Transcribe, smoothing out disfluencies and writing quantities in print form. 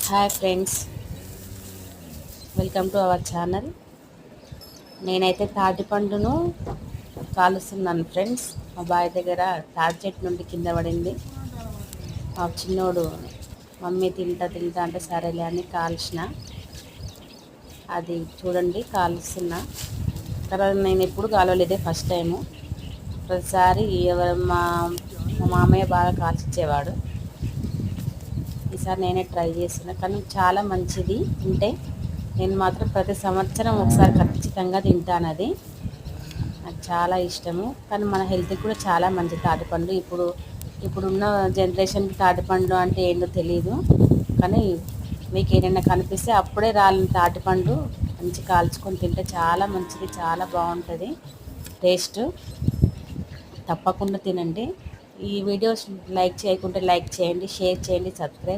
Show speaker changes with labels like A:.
A: Hi friends, welcome to our channel. నేనైతే తాటి పండును కాలుస్తున్నాను ఫ్రెండ్స్. మా బావి దగ్గర తాటి చెట్టు నుండి కింద పడింది. మా చిన్నోడు మమ్మీ తింటా తింటా అంటే సరేలే అని కాల్చిన. అది చూడండి కాలుస్తున్నా. తర్వాత నేను ఎప్పుడు కాలవలేదే, ఫస్ట్ టైము. ప్రతిసారి మా మామయ్య బాగా కాల్చిచ్చేవాడు. ఈసారి నేనే ట్రై చేస్తున్నా, కానీ చాలా మంచిది తింటే. నేను మాత్రం ప్రతి సంవత్సరం ఒకసారి ఖచ్చితంగా తింటాను. అది నాకు చాలా ఇష్టము, కానీ మన హెల్త్కి కూడా చాలా మంచిది తాటిపండు. ఇప్పుడున్న జనరేషన్కి తాటిపండు అంటే ఏంటో తెలియదు, కానీ మీకు ఏదైనా కనిపిస్తే అప్పుడే రాలిన తాటిపండు మంచి కాల్చుకొని తింటే చాలా మంచిది, చాలా బాగుంటుంది టేస్ట్. తప్పకుండా తినండి. ఈ వీడియోస్ లైక్ చేయకుంటే లైక్ చేయండి, షేర్ చేయండి, సబ్స్క్రైబ్